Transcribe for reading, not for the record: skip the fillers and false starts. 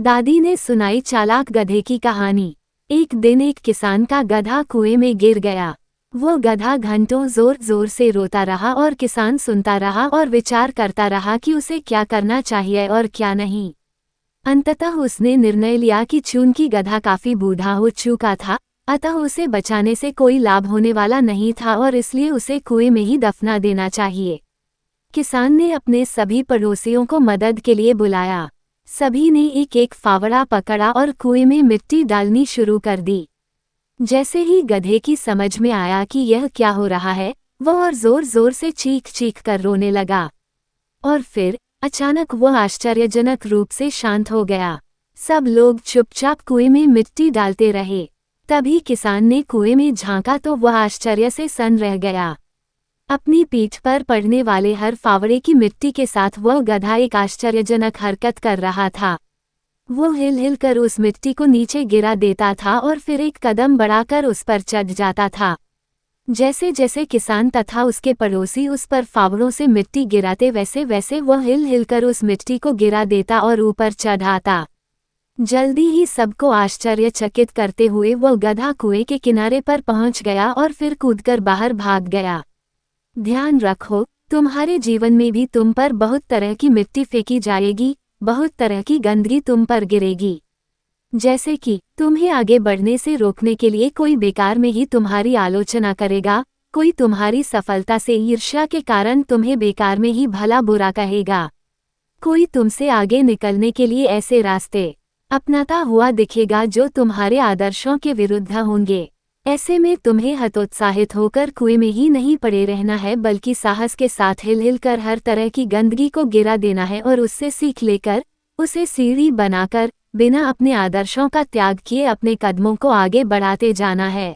दादी ने सुनाई चालाक गधे की कहानी। एक दिन एक किसान का गधा कुएं में गिर गया। वो गधा घंटों जोर जोर से रोता रहा और किसान सुनता रहा और विचार करता रहा कि उसे क्या करना चाहिए और क्या नहीं। अंततः उसने निर्णय लिया कि चूंकि गधा काफी बूढ़ा हो चुका था, अतः उसे बचाने से कोई लाभ होने वाला नहीं था और इसलिए उसे कुएं में ही दफना देना चाहिए। किसान ने अपने सभी पड़ोसियों को मदद के लिए बुलाया। सभी ने एक एक फावड़ा पकड़ा और कुएं में मिट्टी डालनी शुरू कर दी। जैसे ही गधे की समझ में आया कि यह क्या हो रहा है, वह और जोर जोर से चीख चीख कर रोने लगा। और फिर अचानक वह आश्चर्यजनक रूप से शांत हो गया। सब लोग चुपचाप कुएं में मिट्टी डालते रहे। तभी किसान ने कुएं में झांका तो वह आश्चर्य से सन्न रह गया। अपनी पीठ पर पड़ने वाले हर फावड़े की मिट्टी के साथ वह गधा एक आश्चर्यजनक हरकत कर रहा था। वो हिल हिल कर उस मिट्टी को नीचे गिरा देता था और फिर एक कदम बढ़ाकर उस पर चढ़ जाता था। जैसे जैसे किसान तथा उसके पड़ोसी उस पर फावड़ों से मिट्टी गिराते वैसे वैसे वह हिल हिल कर उस मिट्टी को गिरा देता और ऊपर चढ़ आता। जल्दी ही सबको आश्चर्यचकित करते हुए वह गधा कुएं के किनारे पर पहुंच गया और फिर कूदकर बाहर भाग गया। ध्यान रखो, तुम्हारे जीवन में भी तुम पर बहुत तरह की मिट्टी फेंकी जाएगी, बहुत तरह की गंदगी तुम पर गिरेगी। जैसे कि तुम्हें आगे बढ़ने से रोकने के लिए कोई बेकार में ही तुम्हारी आलोचना करेगा, कोई तुम्हारी सफलता से ईर्ष्या के कारण तुम्हें बेकार में ही भला बुरा कहेगा, कोई तुमसे आगे निकलने के लिए ऐसे रास्ते अपनाता हुआ दिखेगा जो तुम्हारे आदर्शों के विरुद्ध होंगे। ऐसे में तुम्हें हतोत्साहित होकर कुएं में ही नहीं पड़े रहना है, बल्कि साहस के साथ हिल हिल कर हर तरह की गंदगी को गिरा देना है और उससे सीख लेकर उसे सीढ़ी बनाकर बिना अपने आदर्शों का त्याग किए अपने कदमों को आगे बढ़ाते जाना है।